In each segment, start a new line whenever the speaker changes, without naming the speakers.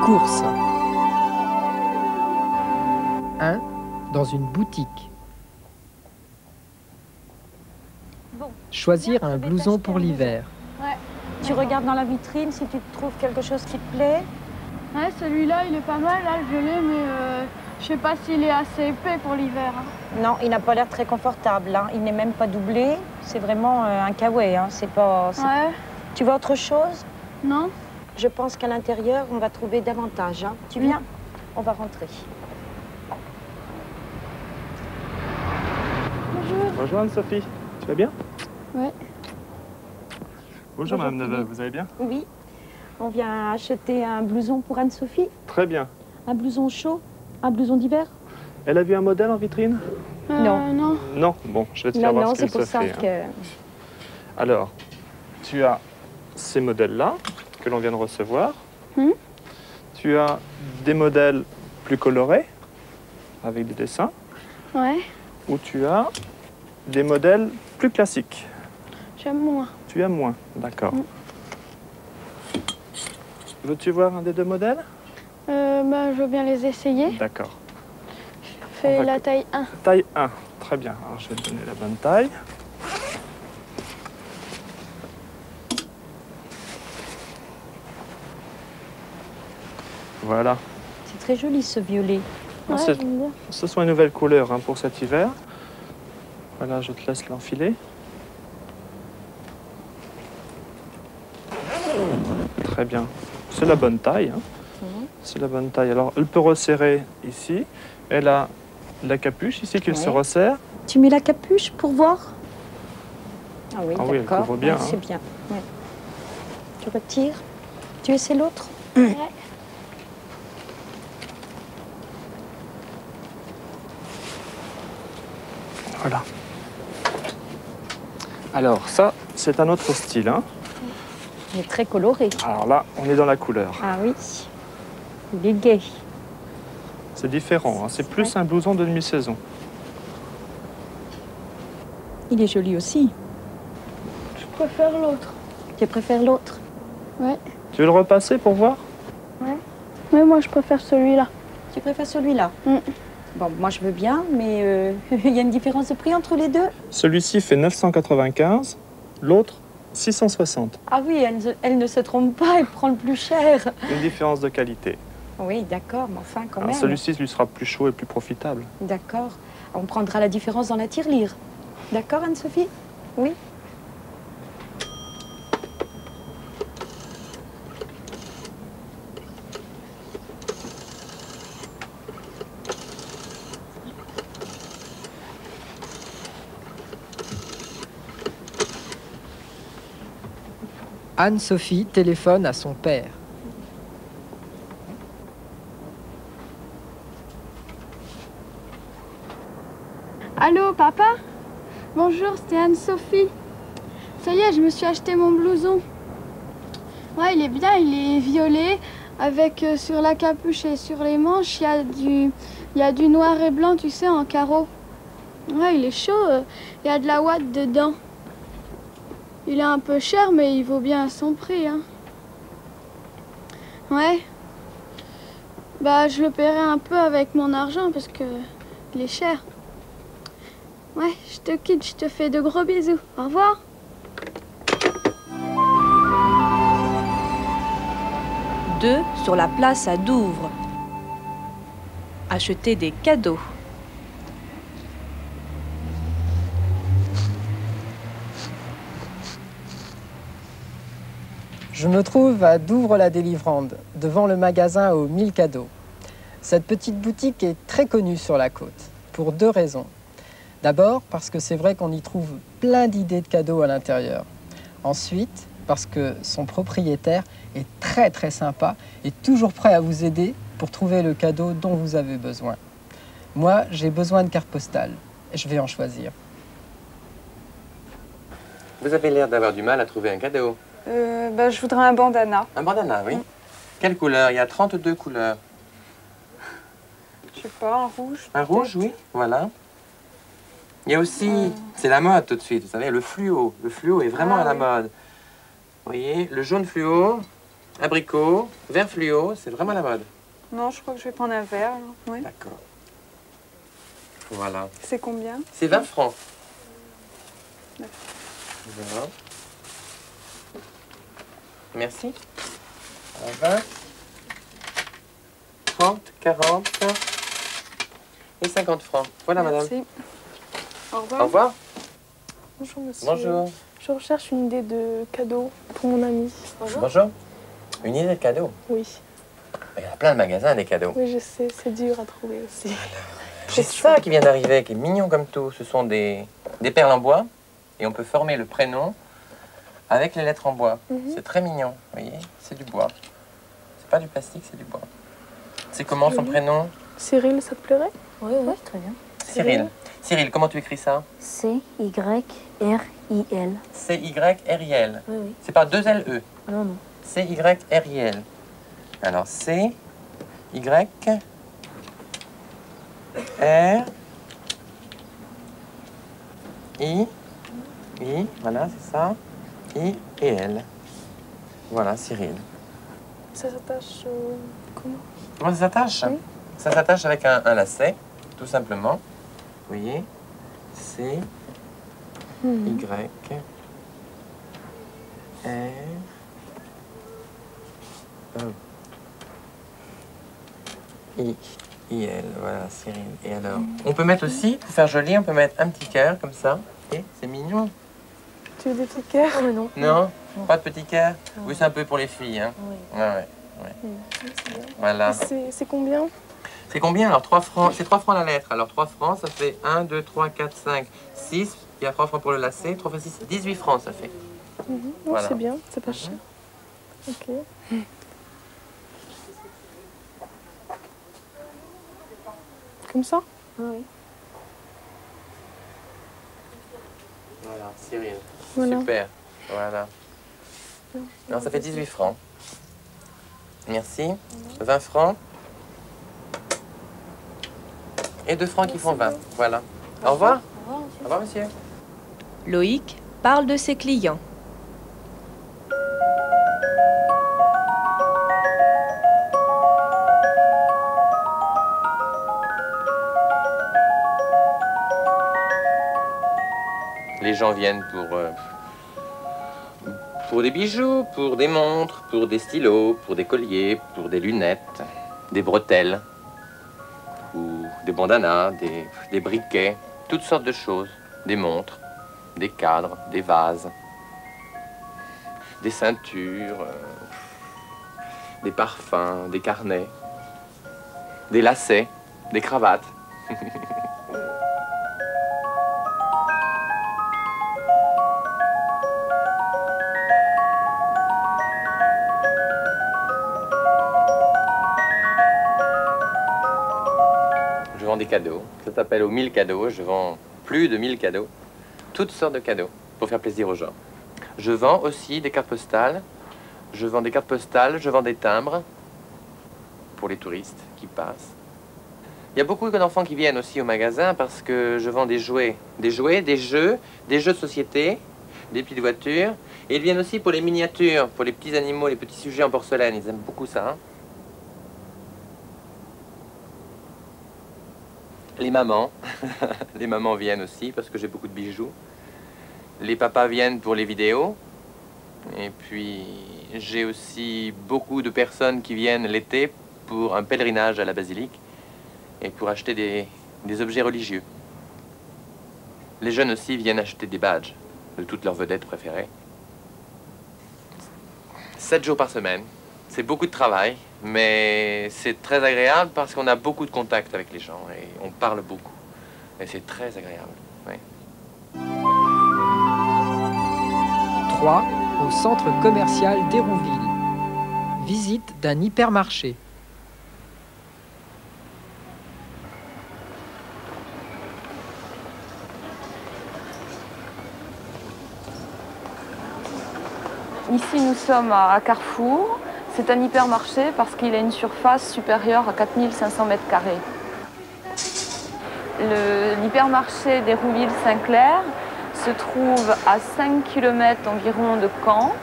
courses. 1. Dans une boutique.
Bon.
Choisir un blouson pour l'hiver.
Ouais. Tu regardes dans la vitrine si tu trouves quelque chose qui te plaît.
Ouais, celui-là, il est pas mal, là, le violet, mais je sais pas s'il est assez épais pour l'hiver. Hein.
Non, il n'a pas l'air très confortable. Hein. Il n'est même pas doublé. C'est vraiment un kawaii. Hein. C'est pas.
Ouais.
Tu veux autre chose?
Non.
Je pense qu'à l'intérieur, on va trouver davantage. Hein. Tu viens? On va rentrer.
Bonjour.
Bonjour Anne-Sophie, tu vas bien?
Ouais.
Bonjour Madame Neveu, vous allez bien?
Oui. On vient acheter un blouson pour Anne-Sophie.
Très bien.
Un blouson chaud? Un blouson d'hiver?
Elle a vu un modèle en vitrine?
Non.
Non.
Non, bon, je vais te faire voir ce qu'il se fait.
Non, c'est pour ça que...
Alors, tu as ces modèles-là que l'on vient de recevoir. Tu as des modèles plus colorés, avec des dessins.
Ouais.
Ou tu as des modèles plus classiques.
J'aime moins.
Tu aimes moins, d'accord. Veux-tu voir un des deux modèles?
Bah, je veux bien les essayer.
D'accord.
Fais la taille 1.
Taille 1, très bien. Alors, je vais te donner la bonne taille. Voilà.
C'est très joli, ce violet.
Ouais,
C'est-
j'aime bien.
Ce sont une nouvelle couleur hein, pour cet hiver. Voilà, je te laisse l'enfiler. Très bien. C'est la bonne taille. Hein. C'est la bonne taille. Alors, elle peut resserrer ici. Elle a la capuche ici qui se resserre.
Tu mets la capuche pour voir? Ah oui,
Ah oui, elle
d'accord.
couvre bien,
Ouais, c'est
hein.
bien. Ouais. Tu retires. Tu essaies l'autre?
Ouais.
Voilà. Alors, ça, c'est un autre style. Hein.
Il est très coloré.
Alors là, on est dans la couleur.
Ah oui. Il est gai.
C'est différent. Hein. C'est plus un blouson de demi-saison.
Il est joli aussi.
Je préfère l'autre.
Tu préfères l'autre?
Ouais.
Tu veux le repasser pour voir?
Mais moi, je préfère celui-là.
Tu préfères celui-là?
Mm.
Bon, moi je veux bien, mais il y a une différence de prix entre les deux?
Celui-ci fait 995, l'autre 660.
Ah oui, elle ne se trompe pas, elle prend le plus cher.
Une différence de qualité.
Oui, d'accord, mais enfin quand
Alors,
même.
celui-ci lui sera plus chaud et plus profitable.
D'accord. On prendra la différence dans la tirelire. D'accord, Anne-Sophie? Oui.
Anne-Sophie téléphone à son père.
Allô, papa? Bonjour, c'est Anne-Sophie. Ça y est, je me suis acheté mon blouson. Ouais, il est bien, il est violet, avec sur la capuche et sur les manches, il y a du noir et blanc, tu sais, en carreau. Ouais, il est chaud, il y a de la ouate dedans. Il est un peu cher, mais il vaut bien son prix, hein. Ouais. Bah, je le paierai un peu avec mon argent, parce que il est cher. Ouais, je te quitte, je te fais de gros bisous. Au revoir.
Deux sur la place à Douvres. Acheter des cadeaux.
Je me trouve à Douvres-la-Délivrande, devant le magasin aux 1000 cadeaux. Cette petite boutique est très connue sur la côte, pour deux raisons. D'abord, parce que c'est vrai qu'on y trouve plein d'idées de cadeaux à l'intérieur. Ensuite, parce que son propriétaire est très très sympa et toujours prêt à vous aider pour trouver le cadeau dont vous avez besoin. Moi, j'ai besoin de cartes postales et je vais en choisir.
Vous avez l'air d'avoir du mal à trouver un cadeau.
Je voudrais un bandana.
Un bandana, oui. Quelle couleur? Il y a 32 couleurs.
Je sais pas, un rouge.
Un rouge, oui, voilà. Il y a aussi, c'est la mode tout de suite, vous savez, le fluo. Le fluo est vraiment à la mode. Vous voyez, le jaune fluo, abricot, vert fluo, c'est vraiment la mode.
Non, je crois que je vais prendre un verre. Alors. Oui.
D'accord. Voilà.
C'est combien?
C'est 20 francs.
D'accord.
Voilà. Merci. 20, 30, 40 et 50 francs. Voilà,
Merci.
madame.
Au revoir.
Au revoir.
Bonjour monsieur.
Bonjour.
Je recherche une idée de cadeau pour mon ami.
Bonjour. Une idée de cadeau?
Oui.
Il y a plein de magasins des cadeaux.
Oui, je sais, c'est dur à trouver aussi.
J'ai ça qui vient d'arriver, qui est mignon comme tout. Ce sont des perles en bois et on peut former le prénom avec les lettres en bois. C'est très mignon, vous voyez, c'est du bois. C'est pas du plastique, c'est du bois. C'est comment son prénom?
Cyril, ça te plairait?
Oui, très bien.
Cyril. Cyril, comment tu écris ça?
C-Y-R-I-L.
C-Y-R-I-L.
Oui, oui.
C'est pas 2 L-E.
Non, non.
C-Y-R-I-L. Alors, C-Y... R, I, voilà, c'est ça. I et L. Voilà, Cyril.
Ça s'attache comment?
Comment ça s'attache?
Oui.
Ça s'attache avec un lacet, tout simplement. Vous voyez? C, Y, R, O, I-L, voilà, Cyril. Et alors, on peut mettre aussi, pour faire joli, on peut mettre un petit cœur comme ça. Et c'est mignon.
Tu veux des petits cœurs?
Oh, mais non.
Non? Pas de petit cœur? Oui, c'est un peu pour les filles. Hein.
Oui.
Ouais.
C'est bien.
Voilà.
C'est combien?
C'est combien? Alors, 3 francs. C'est 3 francs la lettre. Alors, 3 francs, ça fait 1, 2, 3, 4, 5, 6. Il y a 3 francs pour le lacet. 3 fois 6, 18 francs, ça fait.
Non,
Voilà.
c'est bien, c'est pas cher. Ok. Comme ça?
Oui.
Voilà, Cyril.
Voilà.
Super. Voilà. Alors, ça fait 18 francs. Merci. 20 francs. Et 2 francs qui font 20. Voilà. Au revoir. Au revoir, monsieur.
Loïc parle de ses clients.
Les gens viennent pour des bijoux, pour des montres, pour des stylos, pour des colliers, pour des lunettes, des bretelles, ou des bandanas, des briquets, toutes sortes de choses, des montres, des cadres, des vases, des ceintures, des parfums, des carnets, des lacets, des cravates. Je vends des cadeaux. Ça s'appelle aux 1000 cadeaux. Je vends plus de 1000 cadeaux. Toutes sortes de cadeaux pour faire plaisir aux gens. Je vends aussi des cartes postales. Je vends des cartes postales, je vends des timbres pour les touristes qui passent. Il y a beaucoup d'enfants qui viennent aussi au magasin parce que je vends des jouets. Des jouets, des jeux de société, des petites voitures. Et ils viennent aussi pour les miniatures, pour les petits animaux, les petits sujets en porcelaine. Ils aiment beaucoup ça. Hein. Les mamans. Les mamans viennent aussi parce que j'ai beaucoup de bijoux. Les papas viennent pour les vidéos. Et puis, j'ai aussi beaucoup de personnes qui viennent l'été pour un pèlerinage à la basilique et pour acheter des objets religieux. Les jeunes aussi viennent acheter des badges de toutes leurs vedettes préférées. 7 jours par semaine. C'est beaucoup de travail, mais c'est très agréable parce qu'on a beaucoup de contacts avec les gens et on parle beaucoup. Et c'est très agréable. Oui.
3. Au centre commercial d'Hérouville. Visite d'un hypermarché.
Ici, nous sommes à Carrefour. C'est un hypermarché parce qu'il a une surface supérieure à 4500 mètres carrés. L'hypermarché d'Hérouville-Saint-Clair se trouve à 5 km environ de Caen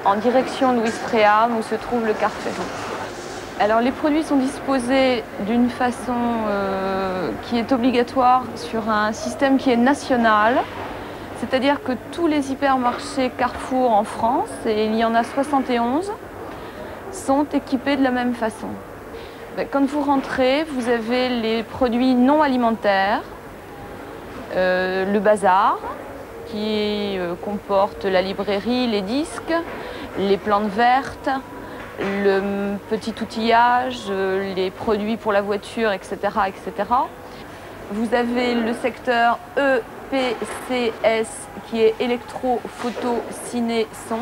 en direction Louis-Préam où se trouve le Carrefour. Alors les produits sont disposés d'une façon qui est obligatoire sur un système qui est national, c'est-à-dire que tous les hypermarchés Carrefour en France, et il y en a 71, sont équipés de la même façon. Quand vous rentrez, vous avez les produits non alimentaires, le bazar qui comporte la librairie, les disques, les plantes vertes, le petit outillage, les produits pour la voiture, etc., etc. Vous avez le secteur EPCS qui est électro, photo, ciné, son.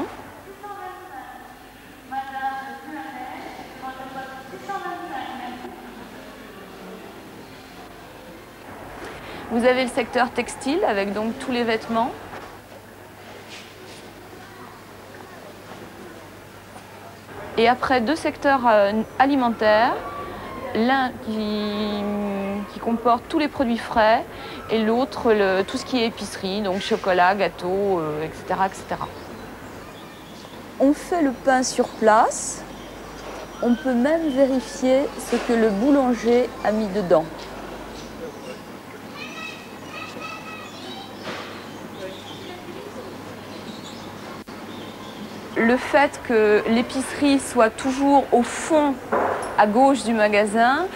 Vous avez le secteur textile avec donc tous les vêtements. Et après, deux secteurs alimentaires, l'un qui comporte tous les produits frais et l'autre tout ce qui est épicerie, donc chocolat, gâteaux, etc., etc. On fait le pain sur place. On peut même vérifier ce que le boulanger a mis dedans. Le fait que l'épicerie soit toujours au fond, à gauche du magasin,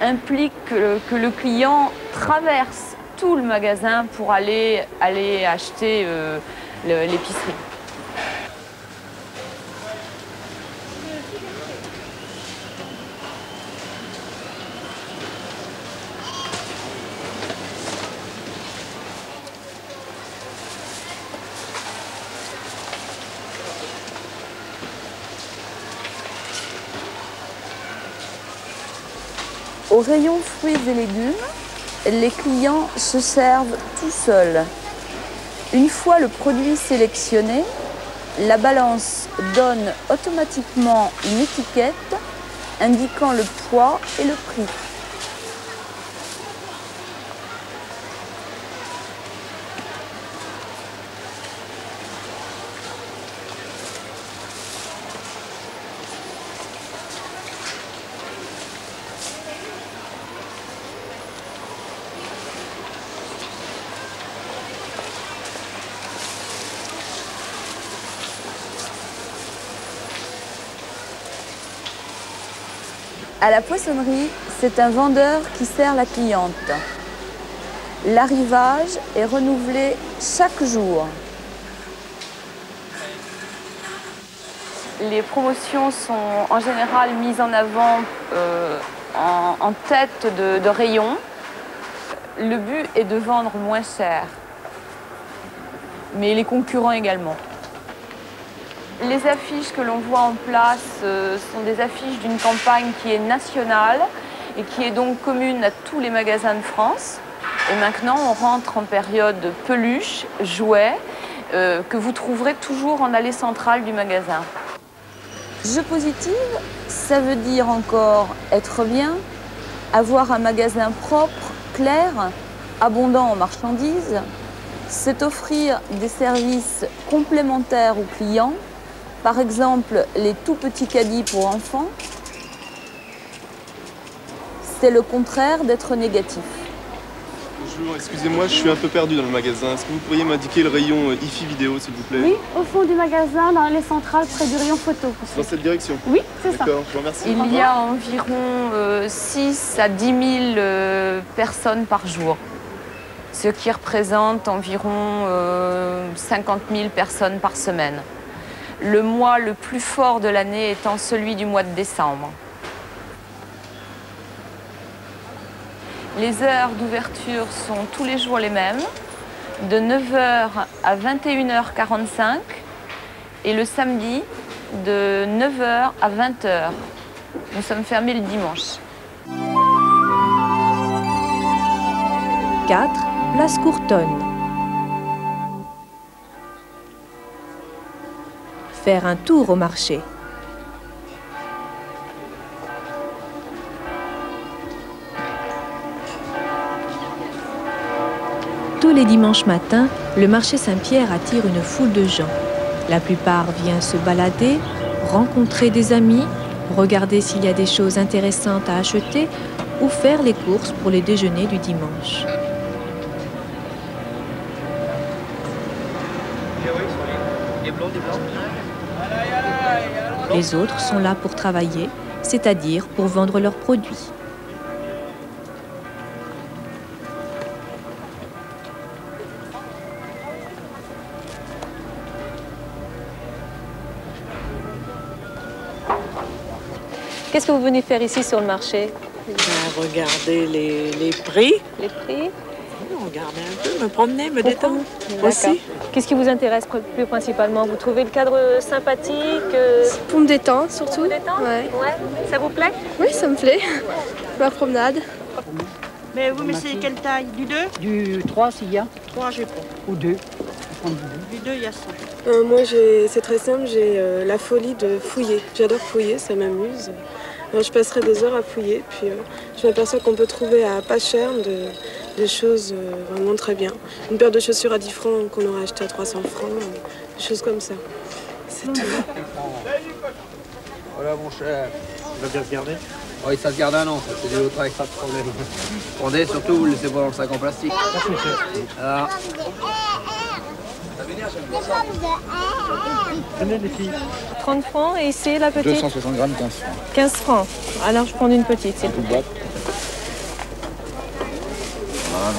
implique que le client traverse tout le magasin pour aller acheter l'épicerie. Au rayon fruits et légumes, les clients se servent tout seuls. Une fois le produit sélectionné, la balance donne automatiquement une étiquette indiquant le poids et le prix. À la poissonnerie, c'est un vendeur qui sert la cliente. L'arrivage est renouvelé chaque jour. Les promotions sont en général mises en avant en tête de rayon. Le but est de vendre moins cher, mais les concurrents également. Les affiches que l'on voit en place sont des affiches d'une campagne qui est nationale et qui est donc commune à tous les magasins de France. Et maintenant, on rentre en période peluche, jouets, que vous trouverez toujours en allée centrale du magasin. Jeu positive, ça veut dire encore être bien, avoir un magasin propre, clair, abondant en marchandises. C'est offrir des services complémentaires aux clients. Par exemple, les tout petits caddies pour enfants, c'est le contraire d'être négatif.
Bonjour, excusez-moi, je suis un peu perdu dans le magasin. Est-ce que vous pourriez m'indiquer le rayon IFI vidéo, s'il vous plaît?
Oui, au fond du magasin, dans les centrales, près du rayon photo.
Dans cette direction?
Oui, c'est ça.
D'accord, je vous remercie.
Il y a environ 6 à 10 000 personnes par jour, ce qui représente environ 50 000 personnes par semaine. Le mois le plus fort de l'année étant celui du mois de décembre. Les heures d'ouverture sont tous les jours les mêmes, de 9h à 21h45 et le samedi de 9h à 20h. Nous sommes fermés le dimanche.
4, place Courtonne. Faire un tour au marché. Tous les dimanches matins, le marché Saint-Pierre attire une foule de gens. La plupart viennent se balader, rencontrer des amis, regarder s'il y a des choses intéressantes à acheter ou faire les courses pour les déjeuners du dimanche. Les autres sont là pour travailler, c'est-à-dire pour vendre leurs produits.
Qu'est-ce que vous venez faire ici sur le marché?
Regarder les prix.
Les prix?
Regarder un peu, me promener, me détendre aussi.
Qu'est-ce qui vous intéresse plus principalement? Vous trouvez le cadre sympathique?
Pour me détendre surtout.
Pour vous détendre?
Ouais.
Ça vous plaît?
Oui, ça me plaît. La promenade.
Mais vous, mais c'est quelle taille? Du 2?
Du 3 s'il y a.
3, j'ai pas.
Ou 2.
Du 2, il y a ça.
Moi, c'est très simple, j'ai la folie de fouiller. J'adore fouiller, ça m'amuse. Alors, je passerai des heures à fouiller, puis je m'aperçois qu'on peut trouver à pas cher des choses vraiment très bien. Une paire de chaussures à 10 francs qu'on aurait acheté à 300 francs, des choses comme ça. C'est tout.
Voilà mon cher.
Ça va bien se garder?
Oui, ça se garde un an, ça c'est du autre avec pas de problème. Prenez surtout, vous ne laissez pas dans le sac en plastique. Alors.
Tenez les filles. 30 francs et c'est la petite?
260 grammes, 15 francs.
15 francs. Alors je prends une petite, s'il vous plaît.
Voilà.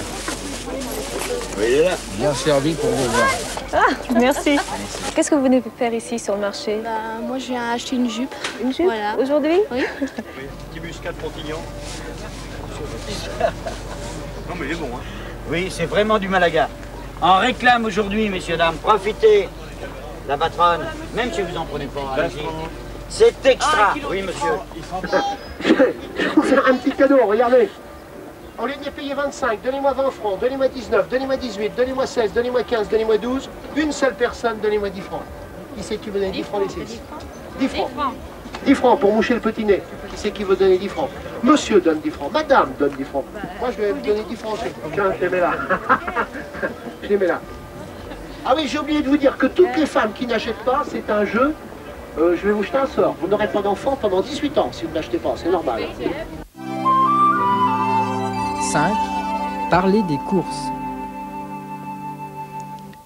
Oui, il est là. Bien servi pour vous voir.
Ah, merci. Qu'est-ce que vous venez faire ici sur le marché?
Moi, je viens acheter une jupe.
Une jupe?
Voilà.
Aujourd'hui?
Oui.
Petit muscat de Pontignan. Non mais il est bon, hein.
Oui, c'est vraiment du Malaga. On réclame aujourd'hui, messieurs, dames. Profitez, la patronne, même si vous en prenez pas. Allez-y. C'est extra. Oui, monsieur.
Je vous fais un petit cadeau, regardez. Au lieu de payer 25, donnez-moi 20 francs, donnez-moi 19, donnez-moi 18, donnez-moi 16, donnez-moi 15, donnez-moi 12. Une seule personne, donnez-moi 10 francs. Qui c'est qui veut donner 10 francs, les 6? 10 francs. 10 francs pour moucher le petit nez. Qui c'est qui veut donner 10 francs? Monsieur donne 10 francs, madame donne 10 francs. Moi, je vais vous donner 10 francs aussi. Tiens, je les mets là. Je les mets là. Ah oui, j'ai oublié de vous dire que toutes les femmes qui n'achètent pas, c'est un jeu. Je vais vous jeter un sort. Vous n'aurez pas d'enfant pendant 18 ans si vous ne l'achetez pas, c'est normal.
5. Parler des courses.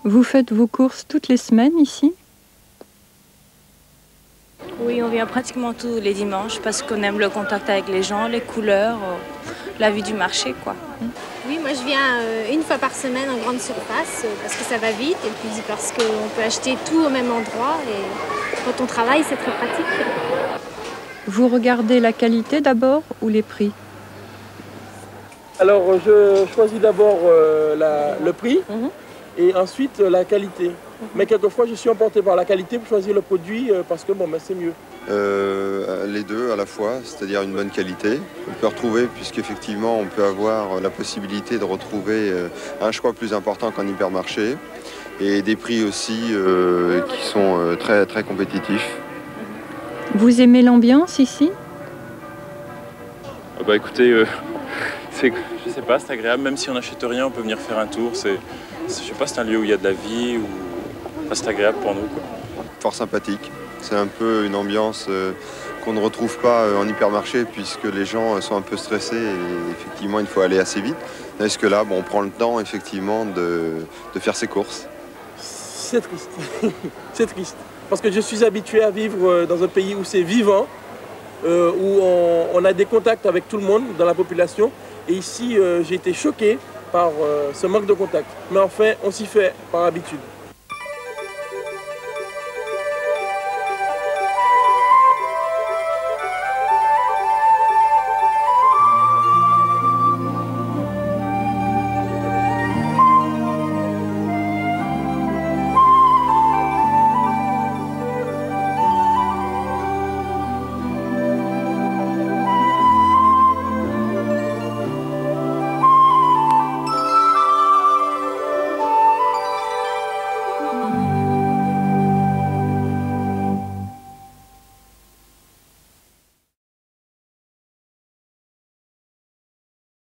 Vous faites vos courses toutes les semaines ici?
Oui, on vient pratiquement tous les dimanches parce qu'on aime le contact avec les gens, les couleurs, la vie du marché, quoi.
Oui, moi je viens une fois par semaine en grande surface parce que ça va vite et puis parce qu'on peut acheter tout au même endroit et quand on travaille c'est très pratique.
Vous regardez la qualité d'abord ou les prix?
Alors je choisis d'abord le prix et ensuite la qualité. Mais quelquefois je suis emporté par la qualité pour choisir le produit parce que bon, ben, c'est mieux.
Les deux à la fois, c'est-à-dire une bonne qualité. On peut retrouver, puisqu'effectivement on peut avoir la possibilité de retrouver un choix plus important qu'en hypermarché et des prix aussi qui sont très, très compétitifs.
Vous aimez l'ambiance ici?
Bah écoutez, je sais pas, c'est agréable, même si on n'achète rien, on peut venir faire un tour. Je sais pas, c'est un lieu où il y a de la vie, enfin, c'est agréable pour nous, quoi.
Fort sympathique. C'est un peu une ambiance qu'on ne retrouve pas en hypermarché puisque les gens sont un peu stressés et effectivement il faut aller assez vite. Est-ce que là, bon, on prend le temps effectivement de faire ses courses?
C'est triste. C'est triste. Parce que je suis habitué à vivre dans un pays où c'est vivant, où on a des contacts avec tout le monde dans la population. Et ici, j'ai été choqué par ce manque de contact. Mais enfin, on s'y fait par habitude.